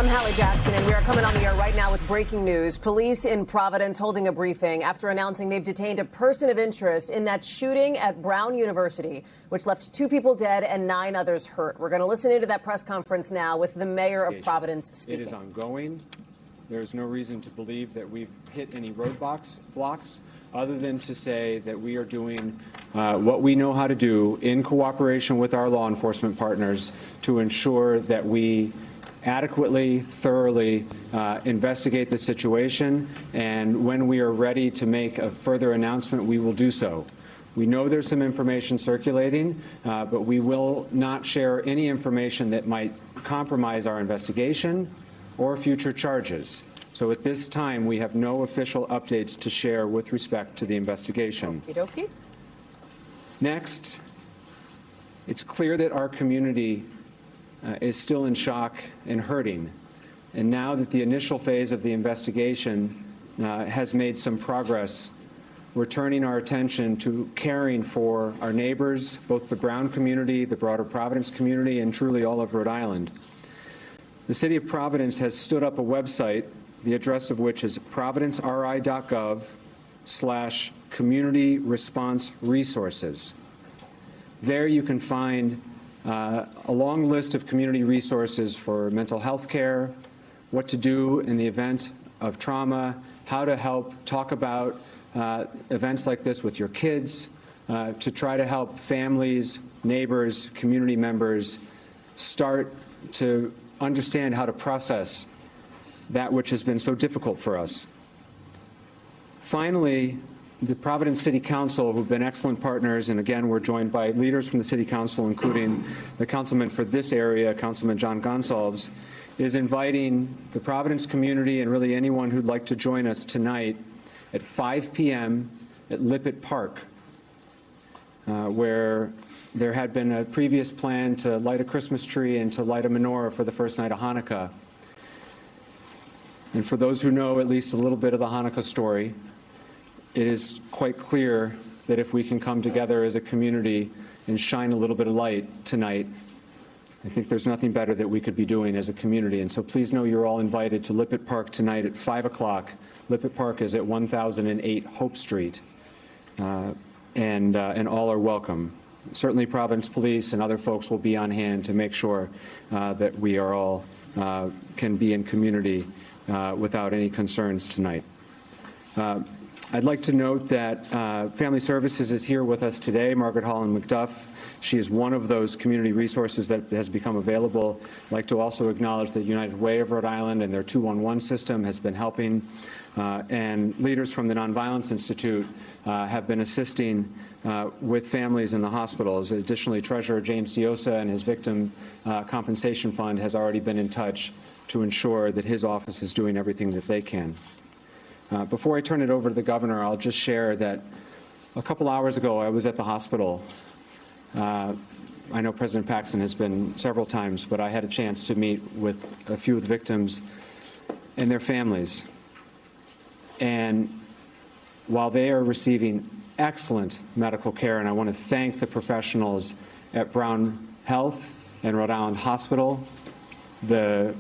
I'm Hallie Jackson, and we are coming on the air right now with breaking news. Police in Providence holding a briefing after announcing they've detained a person of interest in that shooting at Brown University, which left 2 people dead and 9 others hurt. We're going to listen into that press conference now with the mayor of Providence speaking. It is ongoing. There is no reason to believe that we've hit any roadblocks other than to say that we are doing what we know how to do in cooperation with our law enforcement partners to ensure that we adequately, thoroughly investigate the situation, and when we are ready to make a further announcement, we will do so. We know there's some information circulating, but we will not share any information that might compromise our investigation or future charges. So at this time, we have no official updates to share with respect to the investigation. Okey-dokey. Next, it's clear that our community is still in shock and hurting. And now that the initial phase of the investigation has made some progress, we're turning our attention to caring for our neighbors, both the Brown community, the broader Providence community, and truly all of Rhode Island. The City of Providence has stood up a website, the address of which is providenceri.gov/community response resources. There you can find a long list of community resources for mental health care, what to do in the event of trauma, how to help talk about events like this with your kids, to try to help families, neighbors, community members start to understand how to process that which has been so difficult for us. Finally, the Providence City Council, who've been excellent partners, and again, we're joined by leaders from the City Council, including the councilman for this area, Councilman John Gonsalves, is inviting the Providence community and really anyone who'd like to join us tonight at 5 p.m. at Lippett Park, where there had been a previous plan to light a Christmas tree and to light a menorah for the first night of Hanukkah. And for those who know at least a little bit of the Hanukkah story, it is quite clear that if we can come together as a community and shine a little bit of light tonight, I think there's nothing better that we could be doing as a community. And so please know you're all invited to Lippett Park tonight at 5 o'clock. Lippett Park is at 1008 Hope Street, and all are welcome. Certainly Providence Police and other folks will be on hand to make sure that we are all can be in community without any concerns tonight. I'd like to note that Family Services is here with us today, Margaret Holland McDuff. She is one of those community resources that has become available. I'd like to also acknowledge that United Way of Rhode Island and their 211 system has been helping, and leaders from the Nonviolence Institute have been assisting with families in the hospitals. Additionally, Treasurer James Diosa and his Victim Compensation Fund has already been in touch to ensure that his office is doing everything that they can. Before I turn it over to the governor, I'll just share that a couple hours ago I was at the hospital. I know President Paxton has been several times, but I had a chance to meet with a few of the victims and their families. And while they are receiving excellent medical care, and I want to thank the professionals at Brown Health and Rhode Island Hospital, the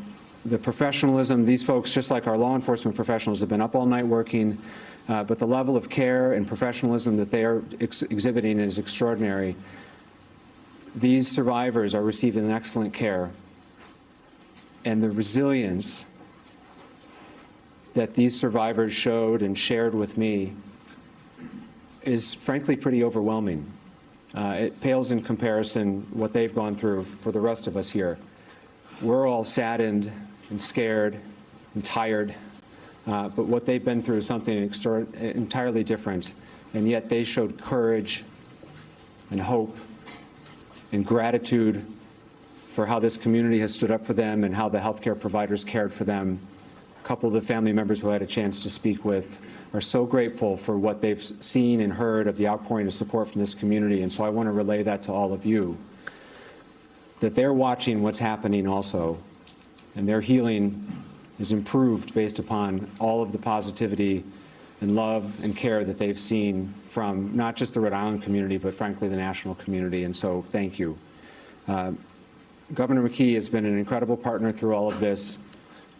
professionalism, these folks, just like our law enforcement professionals, have been up all night working, but the level of care and professionalism that they are exhibiting is extraordinary. These survivors are receiving excellent care, and the resilience that these survivors showed and shared with me is frankly pretty overwhelming. It pales in comparison what they've gone through for the rest of us here. We're all saddened and scared and tired, but what they've been through is something entirely different, and yet they showed courage and hope and gratitude for how this community has stood up for them and how the healthcare providers cared for them. A couple of the family members who I had a chance to speak with are so grateful for what they've seen and heard of the outpouring of support from this community, and so I want to relay that to all of you, that they're watching what's happening also, and their healing is improved based upon all of the positivity and love and care that they've seen from not just the Rhode Island community, but frankly the national community, and so thank you. Governor McKee has been an incredible partner through all of this.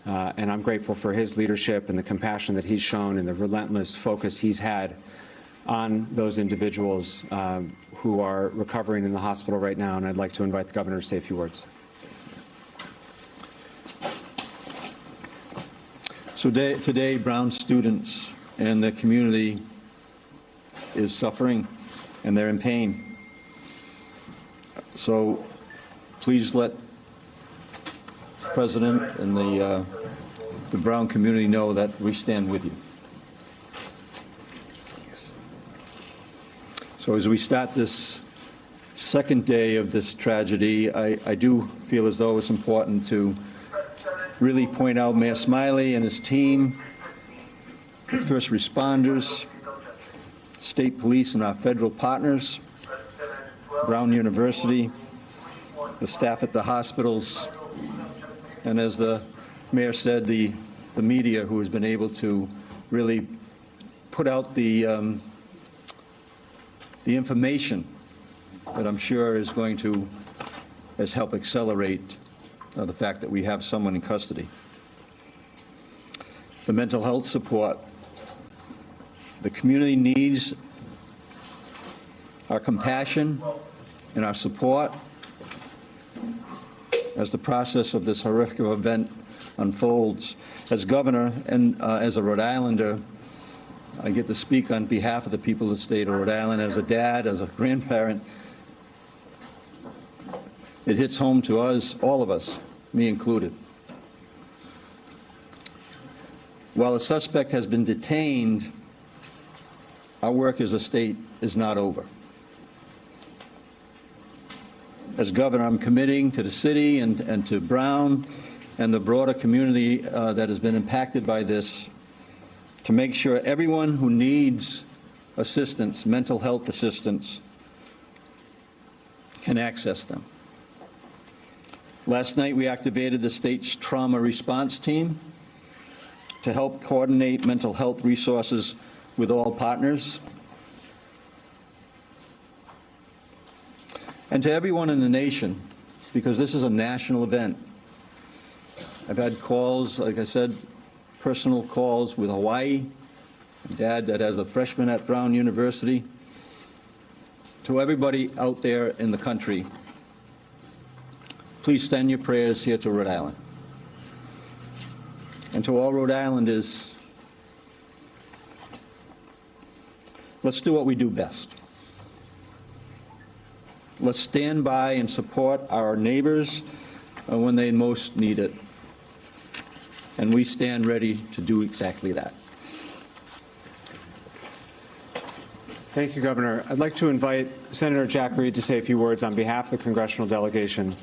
And I'm grateful for his leadership and the compassion that he's shown and the relentless focus he's had on those individuals who are recovering in the hospital right now. And I'd like to invite the governor to say a few words. So today, Brown students and the community is suffering, and they're in pain. So please let the President and the Brown community know that we stand with you. So as we start this second day of this tragedy, I do feel as though it's important to really point out Mayor Smiley and his team, first responders, state police and our federal partners, Brown University, the staff at the hospitals, and as the mayor said, the media who has been able to really put out the information that I'm sure is going to help accelerate the fact that we have someone in custody. The mental health support. The community needs our compassion and our support as the process of this horrific event unfolds. As governor and as a Rhode Islander, I get to speak on behalf of the people of the state of Rhode Island. As a dad, as a grandparent, it hits home to us, all of us, me included. While a suspect has been detained, our work as a state is not over. As governor, I'm committing to the city and to Brown and the broader community that has been impacted by this to make sure everyone who needs assistance, mental health assistance, can access them. Last night, we activated the state's trauma response team to help coordinate mental health resources with all partners. And to everyone in the nation, because this is a national event. I've had calls, like I said, personal calls with Hawaii, Dad that has a freshman at Brown University. To everybody out there in the country, please send your prayers here to Rhode Island. And to all Rhode Islanders, let's do what we do best. Let's stand by and support our neighbors when they most need it. And we stand ready to do exactly that. Thank you, Governor. I'd like to invite Senator Jack Reed to say a few words on behalf of the congressional delegation.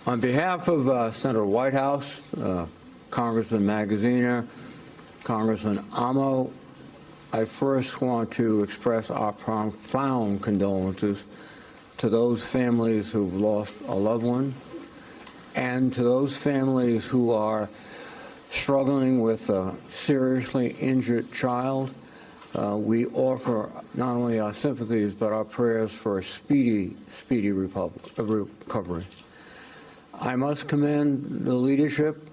On behalf of Senator Whitehouse, Congressman Magaziner, Congressman Amo, I first want to express our profound condolences to those families who've lost a loved one and to those families who are struggling with a seriously injured child. We offer not only our sympathies but our prayers for a speedy recovery. I must commend the leadership.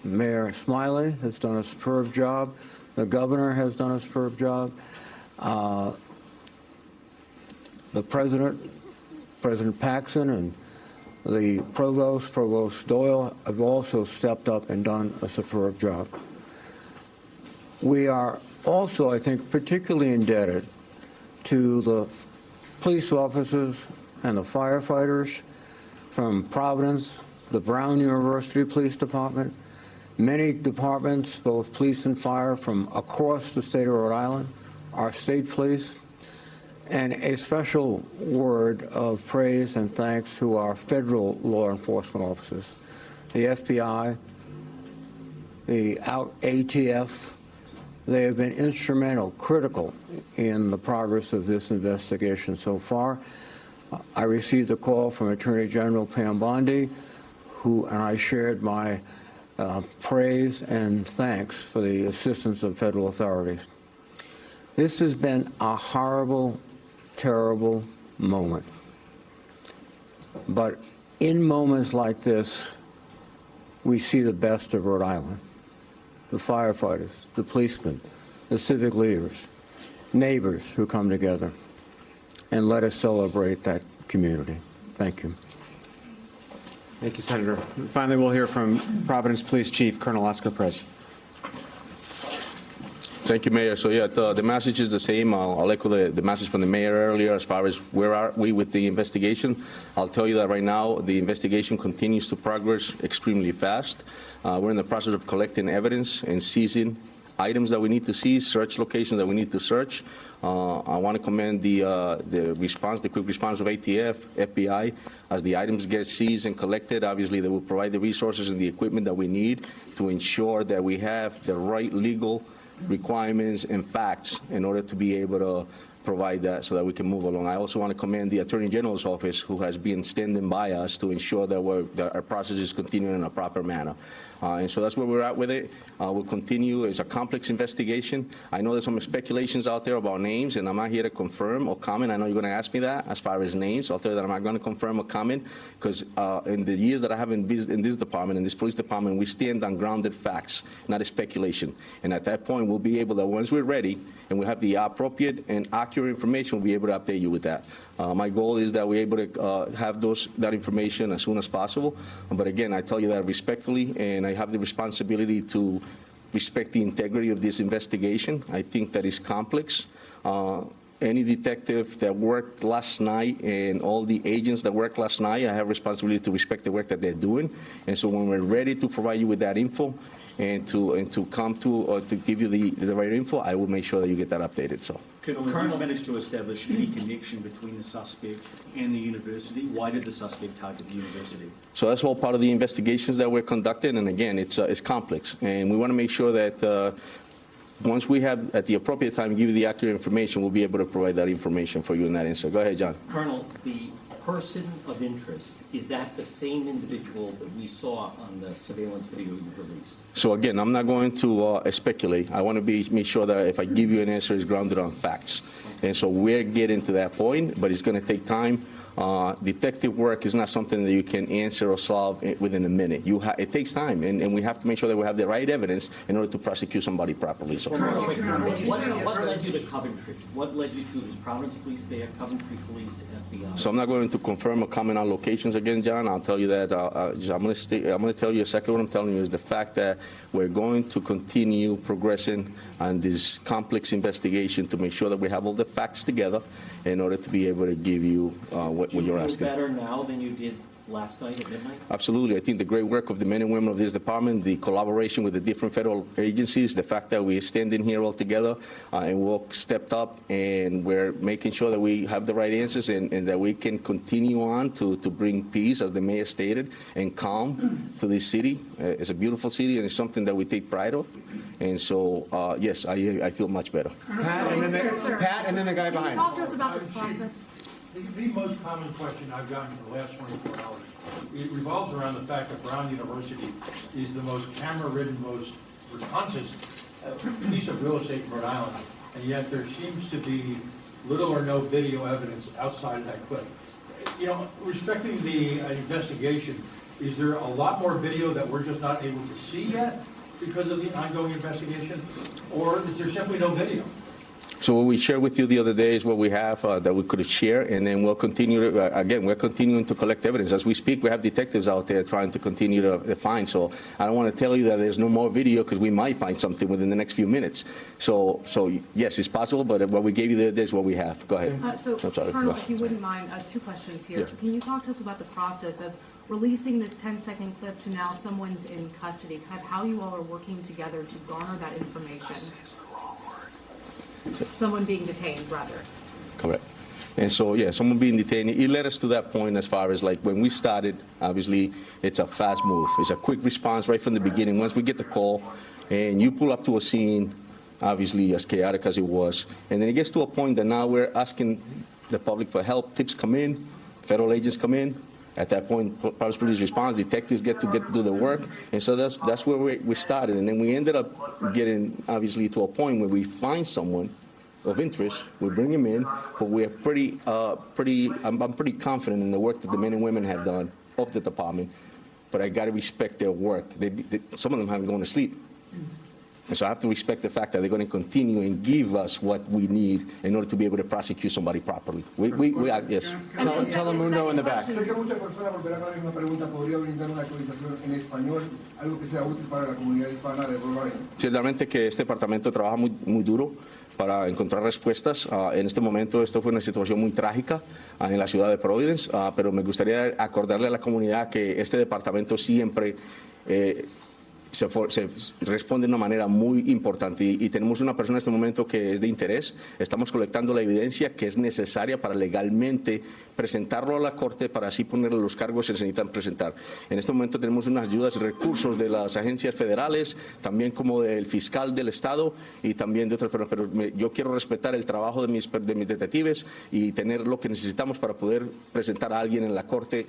Mayor Smiley has done a superb job. The governor has done a superb job. The President Paxson, and the Provost Doyle, have also stepped up and done a superb job. We are also, I think, particularly indebted to the police officers and the firefighters from Providence, the Brown University Police Department, many departments, both police and fire from across the state of Rhode Island, our state police, and a special word of praise and thanks to our federal law enforcement officers, the FBI, the ATF. They have been instrumental, critical in the progress of this investigation so far. I received a call from Attorney General Pam Bondi, and I shared my praise and thanks for the assistance of federal authorities. This has been a horrible, terrible moment. But in moments like this, we see the best of Rhode Island. The firefighters, the policemen, the civic leaders, neighbors who come together, and let us celebrate that community. Thank you. Thank you, Senator. And finally, we'll hear from Providence Police Chief Colonel Oscar Perez. Thank you, Mayor. So, yeah, the message is the same. I'll echo the message from the mayor earlier as far as where are we with the investigation. I'll tell you that right now the investigation continues to progress extremely fast. We're in the process of collecting evidence and seizing items that we need to seize, search locations that we need to search. I want to commend the response, the quick response of ATF, FBI. As the items get seized and collected, obviously they will provide the resources and the equipment that we need to ensure that we have the right legal requirements and facts in order to be able to provide that so that we can move along. I also want to commend the Attorney General's office, who has been standing by us to ensure that our process is continuing in a proper manner. And so that's where we're at with it. We'll continue. It's a complex investigation. I know there's some speculations out there about names, and I'm not here to confirm or comment. I know you're going to ask me that as far as names. I'll tell you that I'm not going to confirm or comment because in the years that I have in this department, in this police department, we stand on grounded facts, not a speculation. And at that point, we'll be able to, once we're ready and we have the appropriate and accurate information, we'll be able to update you with that. My goal is that we're able to have that information as soon as possible. But again, I tell you that respectfully, and I have the responsibility to respect the integrity of this investigation. I think that is complex. Any detective that worked last night and all the agents that worked last night, I have responsibility to respect the work that they're doing. And so when we're ready to provide you with that info and to come to or to give you the right info, I will make sure that you get that updated. So. Colonel managed to establish any connection between the suspects and the university. Why did the suspect target the university? So that's all part of the investigations that we're conducting, and again, it's complex, and we want to make sure that once we have, at the appropriate time, give you the accurate information, we'll be able to provide that information for you in that answer. Go ahead, John. Colonel, the person of interest, is that the same individual that we saw on the surveillance video you released? So again, I'm not going to speculate. I want to make sure that if I give you an answer, it's grounded on facts. And so we're getting to that point, but it's going to take time. Detective work is not something that you can answer or solve within a minute. It takes time, and we have to make sure that we have the right evidence in order to prosecute somebody properly. So. What led you to Coventry? What led you to Providence Police there, Coventry Police, FBI? So I'm not going to confirm or comment on locations again, John. I'll tell you that I'm going to tell you exactly what I'm telling you is the fact that we're going to continue progressing on this complex investigation to make sure that we have all the facts together in order to be able to give you what you're asking. Do you feel better now than you did last night at midnight? Absolutely. I think the great work of the men and women of this department, the collaboration with the different federal agencies, the fact that we're standing here all together and we all stepped up and we're making sure that we have the right answers and that we can continue on to bring peace, as the mayor stated, and calm to this city. It's a beautiful city and it's something that we take pride of. And so, yes, I feel much better. Pat, and then the guy behind. Talk to us about the process. The most common question I've gotten for the last 24 hours, it revolves around the fact that Brown University is the most camera-ridden, most responsive piece of real estate in Rhode Island, and yet there seems to be little or no video evidence outside of that clip. You know, respecting the investigation, is there a lot more video that we're just not able to see yet because of the ongoing investigation, or is there simply no video? So what we shared with you the other day is what we have that we could share, and then we'll continue to, again, we're continuing to collect evidence. As we speak, we have detectives out there trying to continue to find. So I don't want to tell you that there's no more video because we might find something within the next few minutes. So yes, it's possible, but what we gave you there is what we have. Go ahead. So, Colonel, if you wouldn't mind, two questions here. Yeah. Can you talk to us about the process of releasing this 10-second clip to now someone's in custody, kind of how you all are working together to garner that information? Someone being detained, rather. Correct. And so, yeah, someone being detained, it led us to that point as far as, like, when we started, obviously, it's a fast move. It's a quick response right from the beginning. Once we get the call and you pull up to a scene, obviously, as chaotic as it was, and then it gets to a point that now we're asking the public for help. Tips come in, federal agents come in. At that point, Providence Police responds, detectives get to do the work, and so that's where we started. And then we ended up getting, obviously, to a point where we find someone of interest, we bring him in, but we're I'm pretty confident in the work that the men and women have done of the department but I got to respect their work. Some of them haven't gone to sleep. And so I have to respect the fact that they're going to continue and give us what we need in order to be able to prosecute somebody properly. Yes. Telemundo in the back. Sé que muchas personas volverán a ver una pregunta. ¿Podría brindar una actualización en español, algo que sea útil para la comunidad hispana de Rhode Island? Ciertamente que este departamento trabaja muy duro para encontrar respuestas. En este momento esto fue una situación muy trágica en la ciudad de Providence, pero me gustaría acordarle a la comunidad que este departamento siempre se responde de una manera muy importante y tenemos una persona en este momento que es de interés. Estamos colectando la evidencia que es necesaria para legalmente presentarlo a la corte para así ponerle los cargos que se necesitan presentar. En este momento tenemos unas ayudas y recursos de las agencias federales, también como del fiscal del estado y también de otras personas, pero yo quiero respetar el trabajo de mis detectives y tener lo que necesitamos para poder presentar a alguien en la corte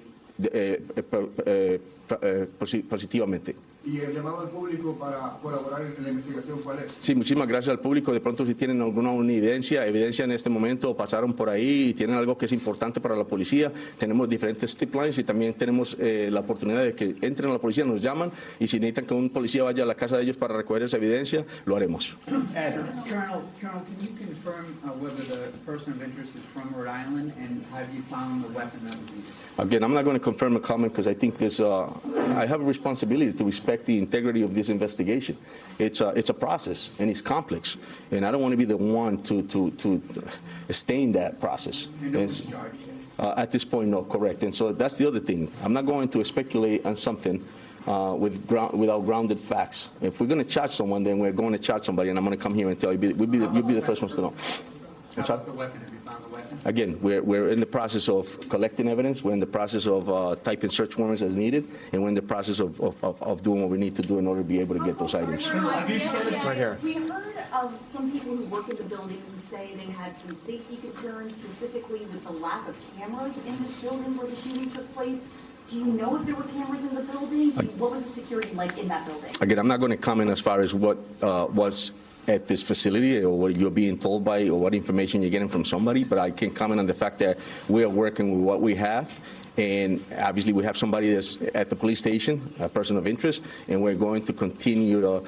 positivamente. ¿Y el llamado al público para colaborar en la investigación cuál es? Sí, muchísimas gracias al público. De pronto si tienen alguna evidencia en este momento, pasaron por ahí y tienen algo que es importante para la policía, tenemos diferentes tip lines y también tenemos la oportunidad de que entren a la policía, nos llaman y si necesitan que un policía vaya a la casa de ellos para recoger esa evidencia, lo haremos. Colonel, can you confirm whether the person of interest is from Rhode Island and have you found the weapon that was used? Again, I'm not going to confirm a comment because I think I have a responsibility to respect the integrity of this investigation. It's a process and it's complex, and I don't want to be the one to stain that process. At this point, no, correct. And so that's the other thing. I'm not going to speculate on something without grounded facts. If we're going to charge someone, then we're going to charge somebody, and I'm going to come here and tell you, you'll be the first ones to know. Again, we're in the process of collecting evidence. We're in the process of typing search warrants as needed, and we're in the process of doing what we need to do in order to be able to get those items. Right here. We heard of some people who work in the building who say they had some safety concerns, specifically with the lack of cameras in this building where the shooting took place. Do you know if there were cameras in the building? What was the security like in that building? Again, I'm not going to comment as far as what was at this facility or what you're being told by or what information you're getting from somebody, but I can comment on the fact that we are working with what we have. And obviously we have somebody that's at the police station, a person of interest, and we're going to continue to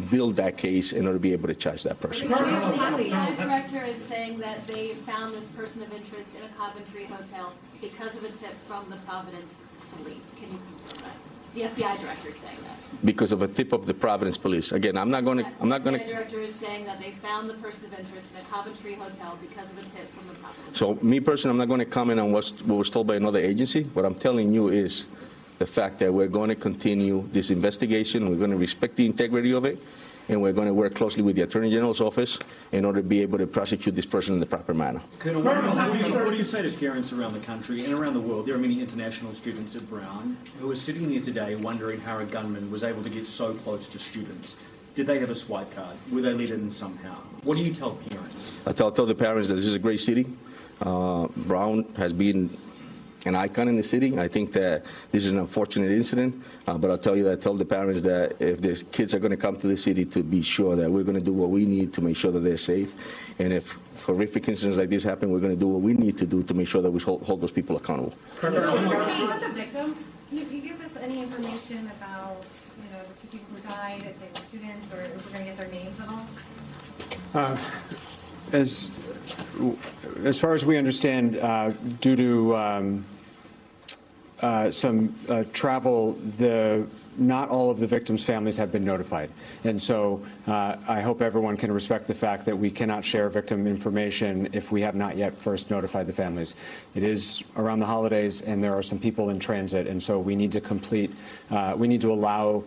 build that case in order to be able to charge that person. The FBI director is saying that they found this person of interest in a Coventry hotel because of a tip from the Providence police. Can you confirm that? The FBI director is saying that. Because of a tip of the Providence police. Again, I'm not going to. The FBI director is saying that they found the person of interest in a Coventry hotel because of a tip from the Providence. So, me personally, I'm not going to comment on what was told by another agency. What I'm telling you is the fact that we're going to continue this investigation. We're going to respect the integrity of it, and we're going to work closely with the Attorney General's office in order to be able to prosecute this person in the proper manner. Colonel, what do you say to parents around the country and around the world? There are many international students at Brown who are sitting here today wondering how a gunman was able to get so close to students. Did they have a swipe card? Were they let in somehow? What do you tell parents? I tell the parents that this is a great city. Brown has been an icon in the city. I think that this is an unfortunate incident, but I'll tell the parents that if these kids are going to come to the city, to be sure that we're going to do what we need to make sure that they're safe. And if horrific incidents like this happen, we're going to do what we need to do to make sure that we hold those people accountable. With the victims, can you give us any information about, the two people who died, if they were students, or if we're going to get their names at all? As far as we understand, due to some travel, not all of the victims' families have been notified. And so I hope everyone can respect the fact that we cannot share victim information if we have not yet first notified the families. It is around the holidays, and there are some people in transit, and so we need to allow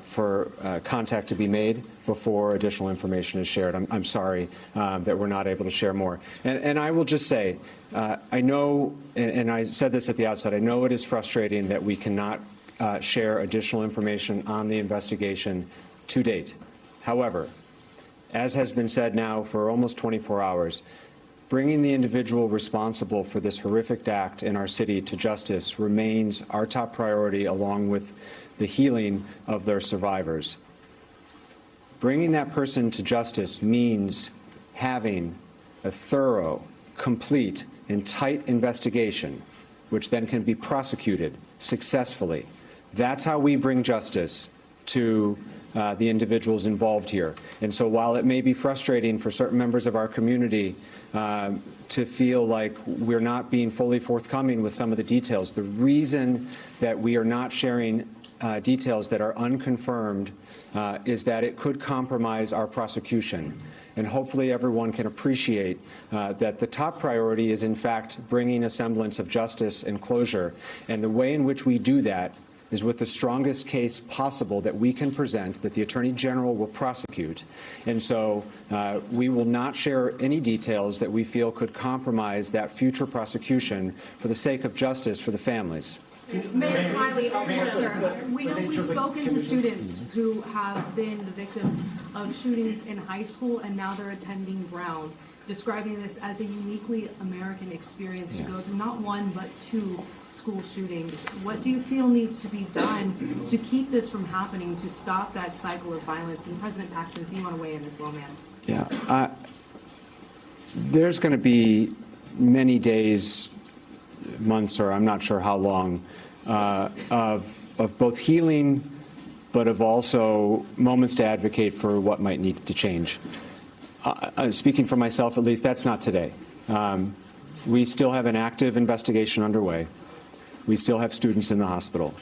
for contact to be made before additional information is shared. I'm sorry that we're not able to share more. And I will just say, I know, and I said this at the outset, I know it is frustrating that we cannot share additional information on the investigation to date. However, as has been said now for almost 24 hours, bringing the individual responsible for this horrific act in our city to justice remains our top priority, along with the healing of their survivors. Bringing that person to justice means having a thorough, complete, and tight investigation, which then can be prosecuted successfully That's how we bring justice to the individuals involved here. And so while it may be frustrating for certain members of our community to feel like we're not being fully forthcoming with some of the details, the reason that we are not sharing details that are unconfirmed is that it could compromise our prosecution. And hopefully everyone can appreciate that the top priority is, in fact, bringing a semblance of justice and closure. And the way in which we do that is with the strongest case possible that we can present, that the Attorney General will prosecute. And so we will not share any details that we feel could compromise that future prosecution for the sake of justice for the families. Mayor Smiley, we know we've spoken to students who have been the victims of shootings in high school and now they're attending Brown, describing this as a uniquely American experience to go through not one but two school shootings. What do you feel needs to be done to keep this from happening, to stop that cycle of violence? And President Paxton, if you want to weigh in as well, ma'am. Yeah, there's going to be many days, months, or I'm not sure how long, of both healing, but of also moments to advocate for what might need to change. Speaking for myself, at least, that's not today. We still have an active investigation underway. We still have students in the hospital.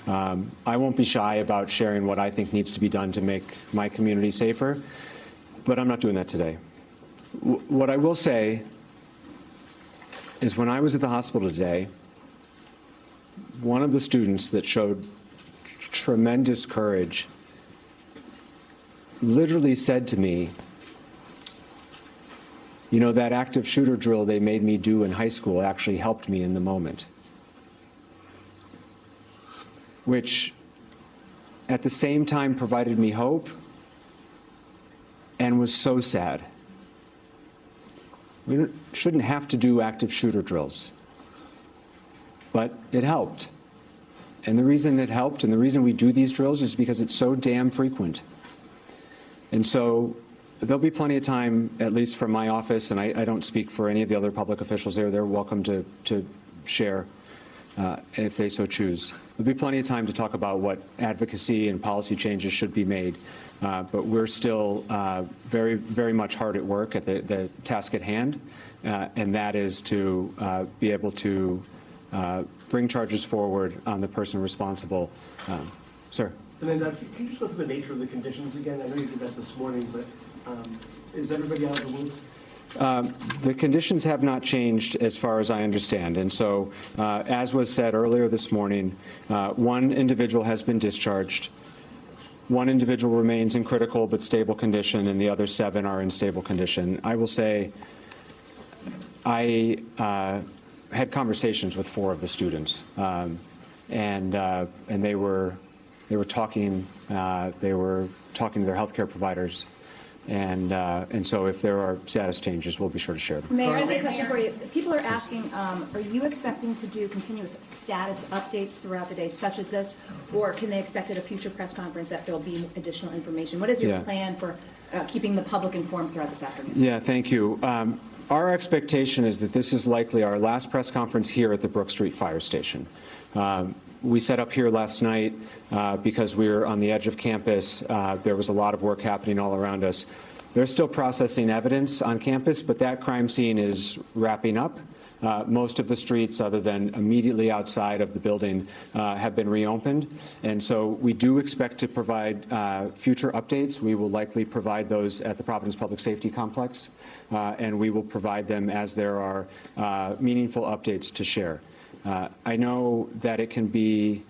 I won't be shy about sharing what I think needs to be done to make my community safer, but I'm not doing that today. What I will say is when I was at the hospital today, one of the students that showed tremendous courage literally said to me, you know, that active shooter drill they made me do in high school actually helped me in the moment. Which at the same time provided me hope and was so sad. We shouldn't have to do active shooter drills, but it helped. And the reason it helped and the reason we do these drills is because it's so damn frequent. And so there'll be plenty of time, at least from my office, and I don't speak for any of the other public officials there. They're welcome to share if they so choose. There'll be plenty of time to talk about what advocacy and policy changes should be made. But we're still very, very much hard at work at the task at hand, and that is to be able to bring charges forward on the person responsible. Sir. And then, can you just go through the nature of the conditions again? I know you did that this morning, but is everybody out of the woods? The conditions have not changed as far as I understand. And so, as was said earlier this morning, one individual has been discharged. One individual remains in critical but stable condition, and the other 7 are in stable condition. I will say I had conversations with 4 of the students, and they were talking to their healthcare providers, and so if there are status changes, we'll be sure to share them. Mayor, I have a question for you. People are asking, are you expecting to do continuous status updates throughout the day, such as this, or can they expect at a future press conference that there'll be additional information? What is your plan for keeping the public informed throughout this afternoon? Yeah, thank you. Our expectation is that this is likely our last press conference here at the Brook Street Fire Station. We set up here last night because we were on the edge of campus. There was a lot of work happening all around us. They're still processing evidence on campus, but that crime scene is wrapping up. Most of the streets, other than immediately outside of the building, have been reopened. And so we do expect to provide future updates. We will likely provide those at the Providence Public Safety Complex, and we will provide them as there are meaningful updates to share. I know that it can be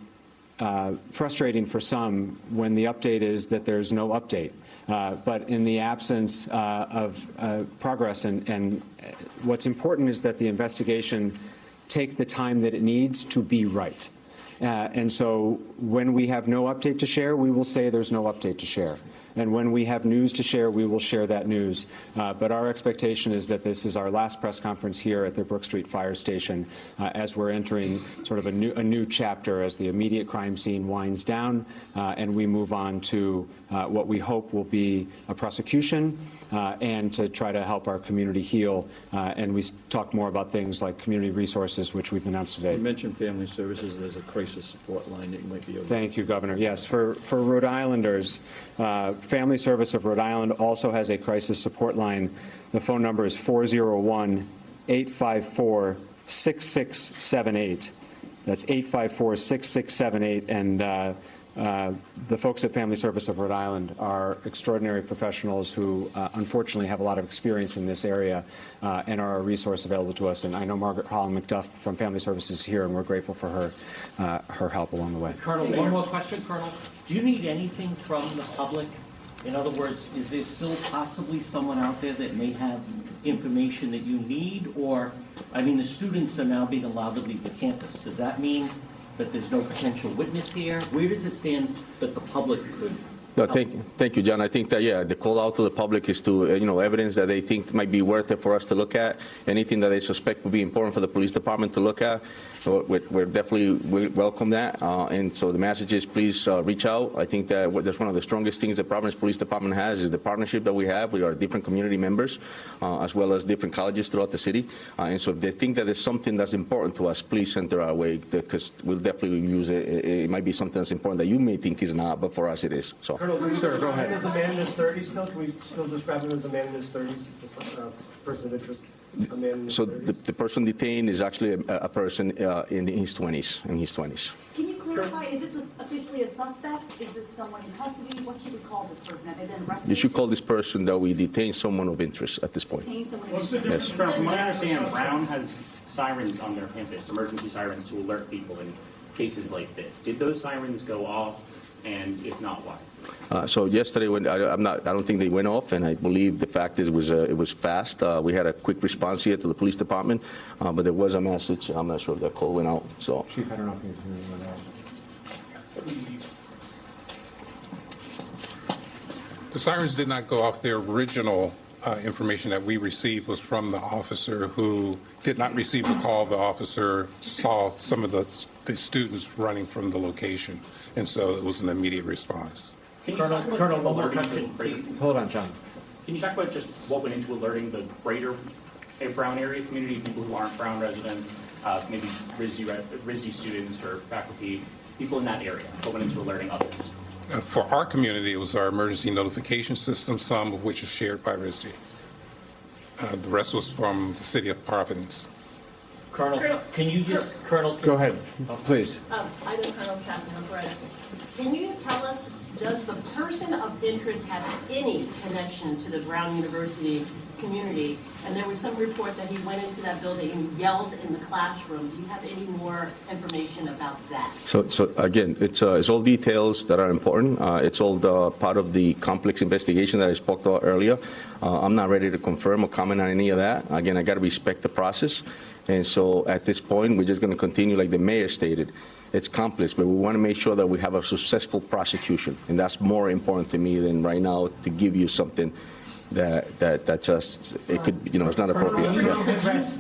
frustrating for some when the update is that there's no update. But in the absence of progress, and what's important is that the investigation take the time that it needs to be right. And so when we have no update to share, we will say there's no update to share. and when we have news to share, we will share that news. But our expectation is that this is our last press conference here at the Brook Street Fire Station as we're entering sort of a new chapter as the immediate crime scene winds down and we move on to what we hope will be a prosecution and to try to help our community heal. And we talk more about things like community resources, which we've announced today. You mentioned family services. There's a crisis support line that you might be able to... Thank you, Governor. Yes, for Rhode Islanders, Family Service of Rhode Island also has a crisis support line. The phone number is 401-854-6678. That's 854-6678, and the folks at Family Service of Rhode Island are extraordinary professionals who unfortunately have a lot of experience in this area and are a resource available to us. And I know Margaret Holland McDuff from Family Services is here, and we're grateful for her help along the way. Colonel, one more question, Colonel. Do you need anything from the public? In other words, is there still possibly someone out there that may have information that you need? Or, I mean, the students are now being allowed to leave the campus. Does that mean that there's no potential witness here? Where does it stand that the public could? No, thank you, John. I think that, yeah, the call out to the public is to, evidence that they think might be worth it for us to look at, anything that they suspect would be important for the police department to look at. We're definitely, we welcome that. And so the message is please reach out. I think that that's one of the strongest things the Providence Police Department has is the partnership that we have with our different community members, as well as different colleges throughout the city. And so if they think that there's something that's important to us, please send it our way, because we'll definitely use it. It might be something that's important that you may think is not, but for us it is. So. Colonel, sir, go ahead. As a man in his 30s still? Can we still describe him as a man in his 30s? Person of interest? A man in his 30s? The person detained is actually a person in his 20s. Can you clarify, is this officially a suspect? Is this someone in custody? What should we call this person? Have they been arrested? You should call this person that we detain someone of interest at this point. What's the difference? From what I understand, Brown has sirens on their campus, emergency sirens to alert people in cases like this. Did those sirens go off? And if not, why? So yesterday, when I don't think they went off, and I believe the fact is it was fast. We had a quick response here to the police department, but there was a message. I'm not sure if that call went out. So. Chief, I don't know if you're hearing that. The sirens did not go off. The original information that we received was from the officer who did not receive a call. The officer saw some of the students running from the location, and so it was an immediate response. Colonel, hold on, John. Can you talk about just what went into alerting the greater Brown area community, people who aren't Brown residents, maybe RISD students or faculty, people in that area? What went into alerting others? For our community, it was our emergency notification system, some of which is shared by RISD. The rest was from the city of Providence. Colonel, can you just, Colonel? Go ahead, please. I know Colonel Chapman of Perez. Can you tell us, does the person of interest have any connection to the Brown University community? And there was some report that he went into that building and yelled in the classroom. Do you have any more information about that? So again, it's all details that are important. It's all part of the complex investigation that I spoke about earlier. I'm not ready to confirm or comment on any of that. Again, I got to respect the process. And so at this point, we're just going to continue like the mayor stated. It's complex, but we want to make sure that we have a successful prosecution. And that's more important to me than right now to give you something that just, it could, it's not appropriate.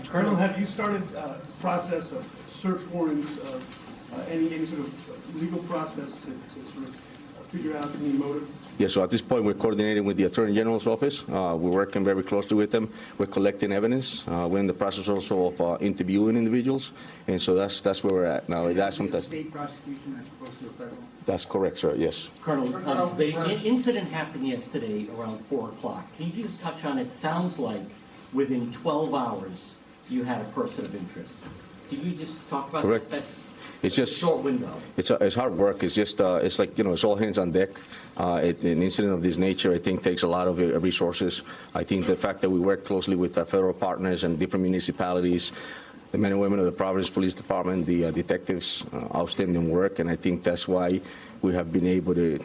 Colonel, have you started a process of search warrants, any sort of legal process to sort of figure out any motive? Yeah, so at this point, we're coordinating with the Attorney General's office. We're working very closely with them. We're collecting evidence. We're in the process also of interviewing individuals. And so that's where we're at now. That's something. State prosecution as opposed to a federal? That's correct, sir, yes. Colonel, the incident happened yesterday around 4 o'clock. Can you just touch on it? Sounds like within 12 hours you had a person of interest. Can you just talk about Correct. that? It's just short window. It's hard work. It's just it's like it's all hands on deck. An incident of this nature, I think, takes a lot of resources. I think the fact that we work closely with federal partners and different municipalities, the men and women of the Providence Police Department, the detectives, outstanding work, and I think that's why we have been able to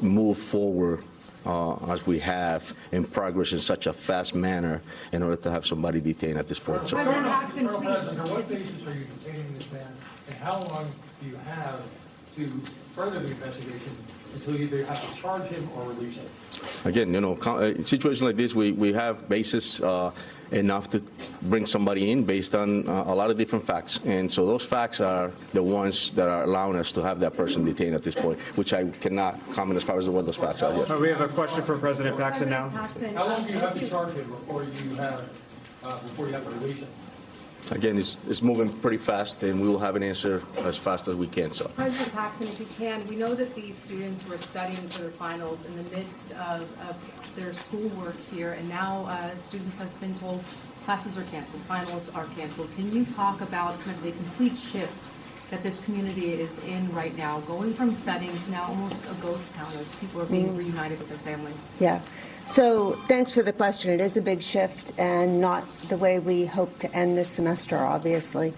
move forward as we have in progress in such a fast manner in order to have somebody detained at this point. So. Colonel President, on what basis are you detaining this man, and how long do you have to further the investigation until you either have to charge him or release him? Again, a situation like this, we have basis enough to bring somebody in based on a lot of different facts. And so those facts are the ones that are allowing us to have that person detained at this point, which I cannot comment as far as what those facts are. Yes. We have a question for President Paxson now. How long do you have to charge him before you have to release him? Again, it's moving pretty fast, and we will have an answer as fast as we can. So, President Paxson, if you can, we know that these students were studying for their finals in the midst of their schoolwork here, and now students have been told classes are canceled, finals are canceled. Can you talk about kind of the complete shift that this community is in right now, going from studying to now almost a ghost town as people are being reunited with their families? Yeah. So thanks for the question. It is a big shift and not the way we hope to end this semester, obviously.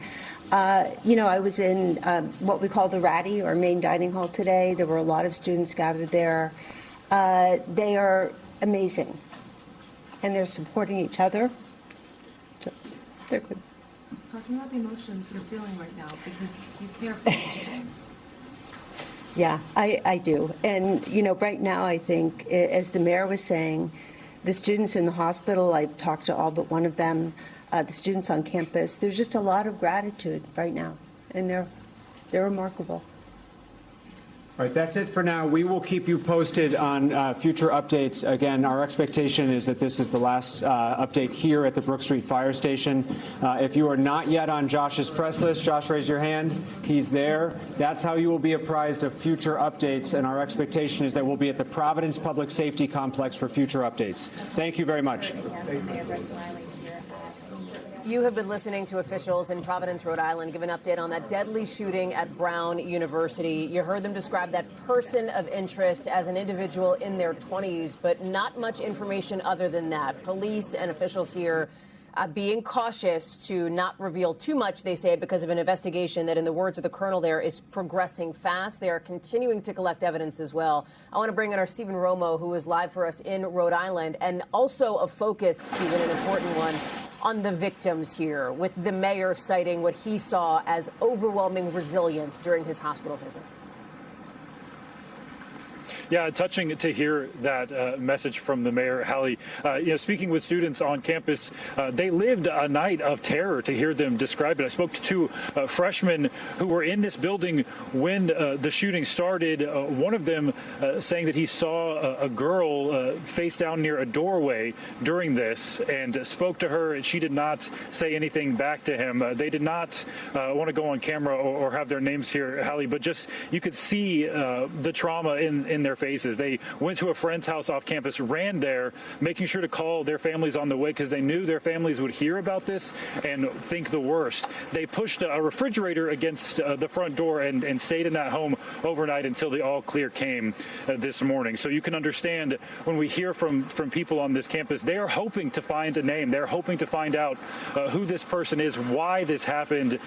I was in what we call the Ratty, or main dining hall today. There were a lot of students gathered there. They are amazing, and they're supporting each other. So they're good. Talking about the emotions you're feeling right now, because you care for these students. Yeah, I do. And, right now, I think, as the mayor was saying, the students in the hospital, I've talked to all but one of them, the students on campus, there's just a lot of gratitude right now, and they're remarkable. All right, that's it for now. We will keep you posted on future updates. Again, our expectation is that this is the last update here at the Brook Street Fire Station. If you are not yet on Josh's press list, Josh, raise your hand. He's there. That's how you will be apprised of future updates, and our expectation is that we'll be at the Providence Public Safety Complex for future updates. Thank you very much. You have been listening to officials in Providence, Rhode Island, give an update on that deadly shooting at Brown University. You heard them describe that person of interest as an individual in their 20s, but not much information other than that. Police and officials here being cautious to not reveal too much, they say, because of an investigation that, in the words of the colonel there, is progressing fast. They are continuing to collect evidence as well. I want to bring in our Stephen Romo, who is live for us in Rhode Island, and also a focus, Stephen, an important one, on the victims here, with the mayor citing what he saw as overwhelming resilience during his hospital visit. Yeah, touching to hear that message from the mayor, Hallie. Speaking with students on campus, they lived a night of terror to hear them describe it. I spoke to two freshmen who were in this building when the shooting started. One of them saying that he saw a girl face down near a doorway during this and spoke to her, and she did not say anything back to him. They did not want to go on camera or have their names here, Hallie, but just you could see the trauma in their faces. They went to a friend's house off campus, ran there, making sure to call their families on the way because they knew their families would hear about this and think the worst. They pushed a refrigerator against the front door and stayed in that home overnight until the all clear came this morning. So you can understand when we hear from people on this campus, they are hoping to find a name. They're hoping to find out who this person is, why this happened,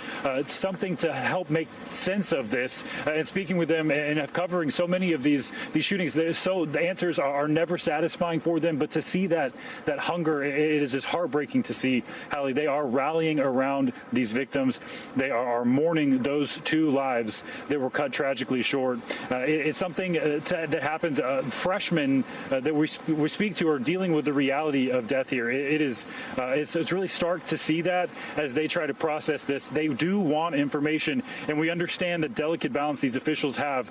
something to help make sense of this. And speaking with them and covering so many of these shootings, the answers are never satisfying for them, but to see that hunger, it is just heartbreaking to see, Hallie. They are rallying around these victims. They are mourning those two lives that were cut tragically short. It's something that happens. Freshmen that we speak to are dealing with the reality of death here. It's really stark to see that as they try to process this. They do want information, and we understand the delicate balance these officials have.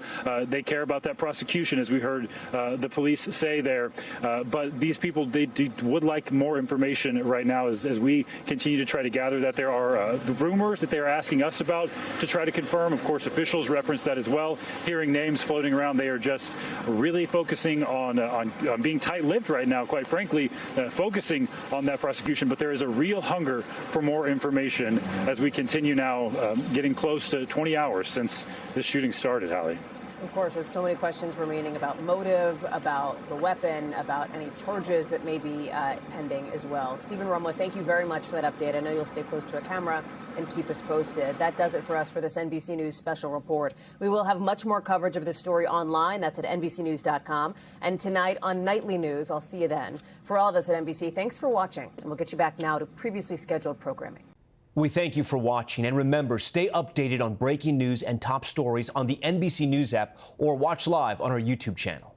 They care about that prosecution, as we heard the police say there. But these people, they would like more information right now as we continue to try to gather that. There are the rumors that they're asking us about to try to confirm. Of course, officials reference that as well. Hearing names floating around, they are just really focusing on being tight-lipped right now, quite frankly, focusing on that prosecution. But there is a real hunger for more information as we continue now getting close to 20 hours since this shooting started, Hallie. Of course, there's so many questions remaining about motive, about the weapon, about any charges that may be pending as well. Stephen Romo, thank you very much for that update. I know you'll stay close to a camera and keep us posted. That does it for us for this NBC News special report. We will have much more coverage of this story online. That's at NBCnews.com. And tonight on Nightly News. I'll see you then. For all of us at NBC, thanks for watching. And we'll get you back now to previously scheduled programming. We thank you for watching, and remember, stay updated on breaking news and top stories on the NBC News app or watch live on our YouTube channel.